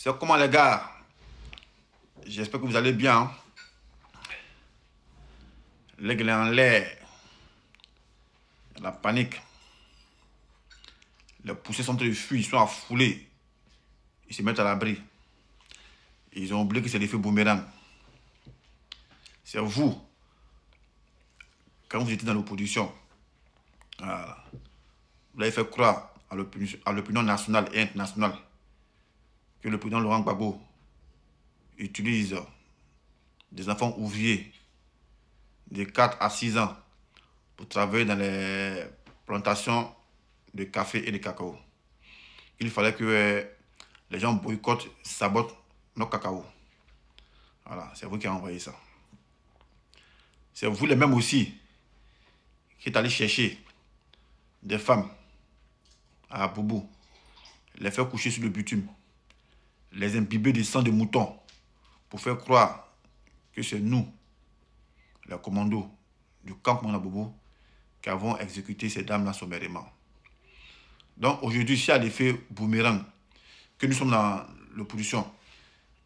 C'est comment les gars? J'espère que vous allez bien. Hein? L'aigle est en l'air. La panique. Les poussées sont en train de fuir, ils sont affolés. Ils se mettent à l'abri. Ils ont oublié que c'est l'effet boomerang. C'est vous, quand vous étiez dans l'opposition, voilà, vous avez fait croire à l'opinion nationale et internationale que le président Laurent Gbagbo utilise des enfants ouvriers de 4 à 6 ans pour travailler dans les plantations de café et de cacao. Il fallait que les gens boycottent, sabotent nos cacao. Voilà, c'est vous qui avez envoyé ça. C'est vous les mêmes aussi qui êtes allé chercher des femmes à Boubou, les faire coucher sur le bitume, les imbiber de sang de mouton pour faire croire que c'est nous, les commandos du campement à Boubou, qui avons exécuté ces dames-là sommairement. Donc aujourd'hui, c'est à l'effet boomerang que nous sommes dans l'opposition,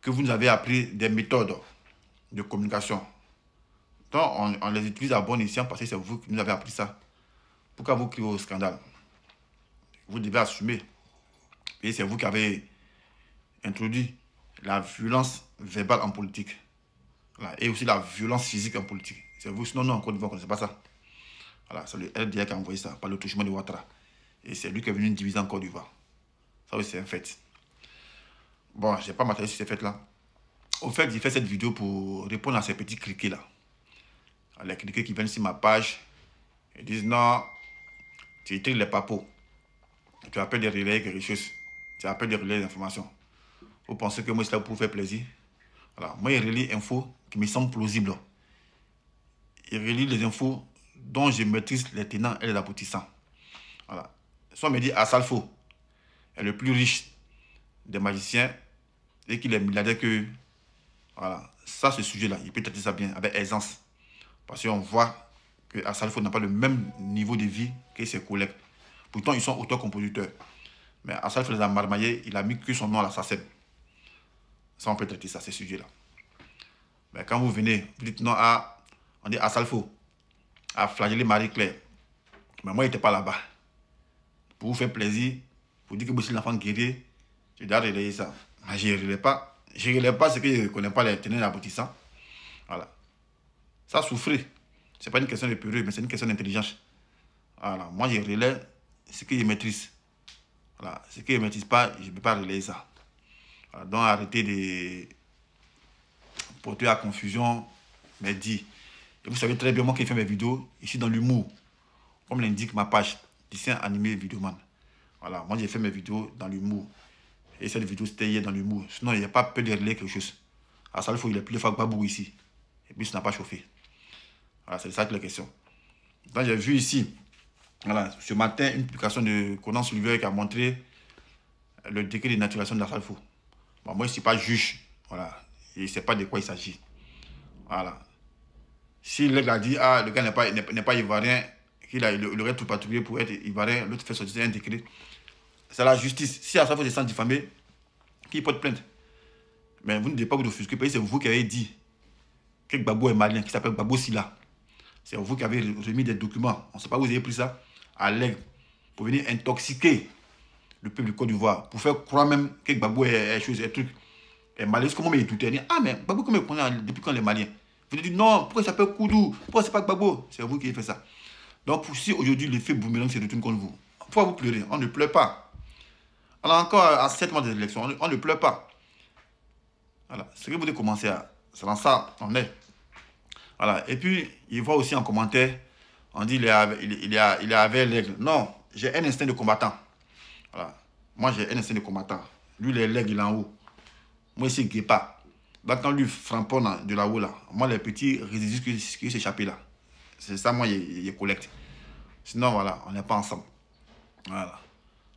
que vous nous avez appris des méthodes de communication. Donc on les utilise à bon escient parce que c'est vous qui nous avez appris ça. Pourquoi vous criez au scandale? Vous devez assumer. Et c'est vous qui avez introduit la violence verbale en politique. Voilà. Et aussi la violence physique en politique. C'est vous, sinon nous en Côte d'Ivoire, on ne connaît pas ça. Voilà, c'est le RDA qui a envoyé ça par le touchement de Ouattara. Et c'est lui qui est venu diviser en Côte d'Ivoire. Ça aussi, c'est un fait. Bon, je n'ai pas m'attarder sur ces faits-là. Au fait, j'ai fait cette vidéo pour répondre à ces petits criquets-là. Les criquets qui viennent sur ma page et disent non, tu écris les papos. Tu appelles des relais quelque chose. Tu appelles des relais d'information. Vous pensez que moi, c'est là pour vous faire plaisir? Voilà. Moi, je relis infos qui me semblent plausibles. Je relis les infos dont je maîtrise les tenants et les aboutissants. Voilà. Soit on me dit Assalfo est le plus riche des magiciens et qu'il est milliardaire que... Voilà. Ça, ce sujet-là, il peut traiter ça bien, avec aisance. Parce qu'on voit que Assalfo n'a pas le même niveau de vie que ses collègues. Pourtant, ils sont auteurs-compositeurs. Mais Assalfo les a marmaillés, il a mis que son nom à l'assassin. Ça, on peut traiter ça, ces sujets-là. Mais quand vous venez, vous dites non à... On dit Assalfo a flagellé Marie-Claire. Mais moi, il n'était pas là-bas. Pour vous faire plaisir, pour dire que je suis l'enfant guerrier, je dois relayer ça. Mais je ne relais pas. Je ne relais pas ce que je ne connais pas les tenants et aboutissants. Voilà. Ça souffrait. Ce n'est pas une question de purée, mais c'est une question d'intelligence. Voilà. Moi, je relais ce que je maîtrise. Voilà. Ce que je ne maîtrise pas, je ne peux pas relayer ça. Voilà. Donc, arrêtez de porter à confusion mes dits. Et vous savez très bien, moi qui fais mes vidéos, ici dans l'humour, comme l'indique ma page, dessin animé vidéoman. Voilà, moi j'ai fait mes vidéos dans l'humour. Et cette vidéo c'était hier dans l'humour. Sinon, il n'y a pas peur de relayer quelque chose. À ça, il faut il est plus fort que Babou ici. Et puis, ça n'a pas chauffé. Voilà, c'est ça que la question. Donc, j'ai vu ici, voilà, ce matin, une publication de Conan Sulliver qui a montré le décret de naturalisation de la Salfo. Bon, moi, je ne suis pas juge. Voilà. Et je ne sais pas de quoi il s'agit. Voilà. Si l'aigle a dit, ah, le gars n'est pas ivoirien, il aurait tout patrouillé pour être ivoirien, l'autre fait sortir un décret. C'est la justice. Si à chaque fois je sens diffamé, qui porte plainte? Mais vous ne devez pas vous offusquer, parce que c'est vous qui avez dit que Gbagbo est malien, qui s'appelle Gbagbo Silla. C'est vous qui avez remis des documents. On ne sait pas où vous avez pris ça à l'aigle pour venir intoxiquer le peuple du Côte d'Ivoire, pour faire croire même que Gbagbo est chose, est truc. Et malien, comment il est tout dit, ah, mais Gbagbo, comment il connaît depuis quand les Maliens? Vous dites non, pourquoi il s'appelle Koudou? Pourquoi c'est pas Gbagbo? C'est vous qui avez fait ça. Donc, si aujourd'hui l'effet boomerang se retourne contre vous, pourquoi vous pleurez? On ne pleure pas. Alors, encore à 7 mois des élections, on ne pleure pas. Voilà. Ce que vous devez commencer à. C'est dans ça on est. Voilà. Et puis, il voit aussi en commentaire, on dit il est avec l'aigle. Non, j'ai un instinct de combattant. Voilà. Moi, j'ai un instinct de combattant. Lui, l'aigle, il est en haut. Moi, ici, guépard. Donc, quand lui framponne de là-haut, là, moi, les petits résidus qui s'échappent là, c'est ça, moi, il collecte. Sinon, voilà, on n'est pas ensemble. Voilà.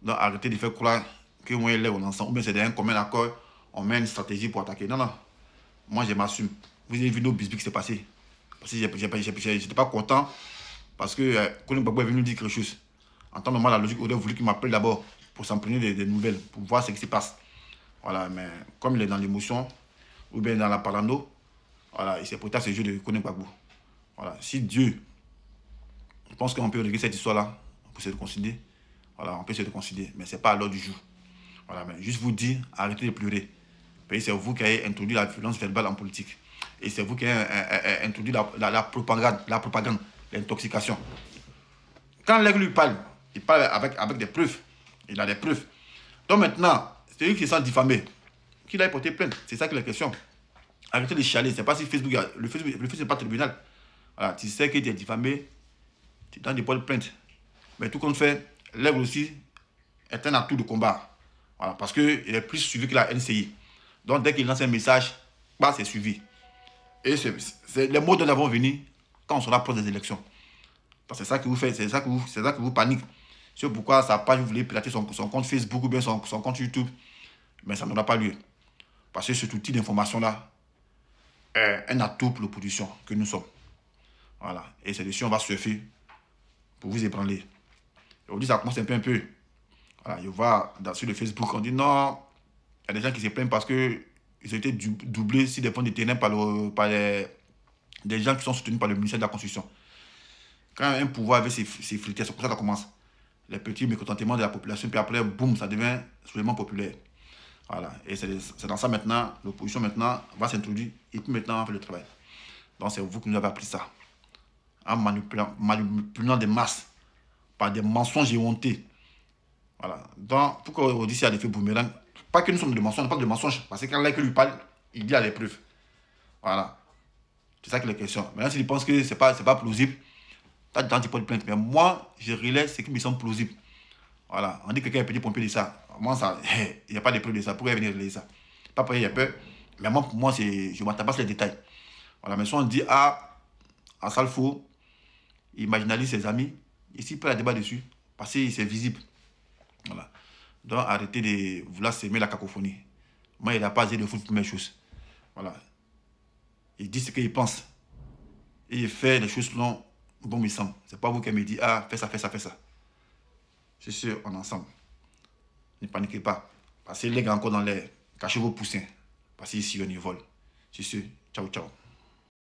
Donc, arrêtez de faire croire que moi et l'aigle, on est ensemble. Ou bien c'est d'un commun accord, on met une stratégie pour attaquer. Non, non. Moi, je m'assume. Vous avez vu nos bisbis qui s'est passé. Parce que je n'étais pas content. Parce que quand Gbagbo est venu dire quelque chose, en temps normal, la logique aurait voulu qu'il m'appelle d'abord pour s'en prendre des nouvelles, pour voir ce qui se passe. Voilà, mais comme il est dans l'émotion, ou bien dans la parano, voilà, il s'est prêté à ce jeu de Kone Gbagbo. Voilà, si Dieu pense qu'on peut régler cette histoire-là, on peut se réconcilier. Voilà, on peut se réconcilier, mais ce n'est pas à l'ordre du jour. Voilà, mais juste vous dire, arrêtez de pleurer. C'est vous qui avez introduit la violence verbale en politique. Et c'est vous qui avez introduit la propagande, l'intoxication. Quand l'aigle lui parle, il parle avec des preuves. Il a des preuves. Donc maintenant, c'est lui qui se sent diffamé. Qu'il aille porter plainte. C'est ça qui est la question. Arrêtez de chialer. C'est pas si Facebook, le Facebook c'est pas tribunal. Voilà, tu sais qu'il est diffamé, tu t'en déposes plainte. Mais tout compte fait, l'aigle aussi est un atout de combat. Voilà, parce qu'il est plus suivi que la NCI. Donc dès qu'il lance un message, bah, c'est suivi. Et les mots dont nous avons venus quand on sera proche des élections. C'est ça que vous faites, c'est ça que vous paniquez. C'est pourquoi sa page, vous voulez pirater son compte Facebook ou bien son compte YouTube. Mais ça n'aura pas lieu. Parce que cet outil d'information-là est un atout pour l'opposition que nous sommes. Voilà. Et c'est dessus on va surfer pour vous ébranler. Aujourd'hui, ça commence un peu. Voilà, je vois sur le Facebook, on dit non, il y a des gens qui se plaignent parce qu'ils ont été doublés sur des fonds de terrain par des gens qui sont soutenus par le ministère de la Constitution. Quand un pouvoir veut s'effriter, c'est comme ça que ça commence. Les petits mécontentements de la population, puis après, boum, ça devient soudainement populaire. Voilà. Et c'est dans ça maintenant, l'opposition maintenant va s'introduire et puis maintenant on va faire le travail. Donc c'est vous qui nous avez appris ça. En manipulant des masses par des mensonges et hontés. Voilà. Donc, pourquoi on dit qu'il y a l'effet boomerang? Pas que nous sommes des mensonges, pas de mensonges. Parce que quand l'un lui parle, il dit à les preuves. Voilà. C'est ça qui est la question. Maintenant, s'il pense que c'est pas plausible, t'as du temps, tu peux te plaindre. Mais moi, je relève ce qui me semble plausible. Voilà. On dit que quelqu'un est petit pompier de ça. Moi, ça, il n'y a pas de preuve de ça. Pourquoi venir relayer ça? Pas pour il y a peur. Mais moi, pour moi, je m'attache les détails. Voilà. Mais si on dit, à Salfo, il marginalise ses amis, ici, il peut y débat dessus. Parce que c'est visible. Voilà. Donc, arrêtez de vouloir s'aimer la cacophonie. Moi, il n'a pas de foutre pour mes choses. Voilà. Il dit ce qu'il pense. Et il fait les choses selon bon il semble. C'est pas vous qui me dites, fais ça, fais ça, fais ça. C'est sûr, on est ensemble. Ne paniquez pas. Passez les gars encore dans l'air. Cachez vos poussins. Passez ici, on y vole. C'est sûr. Ciao, ciao.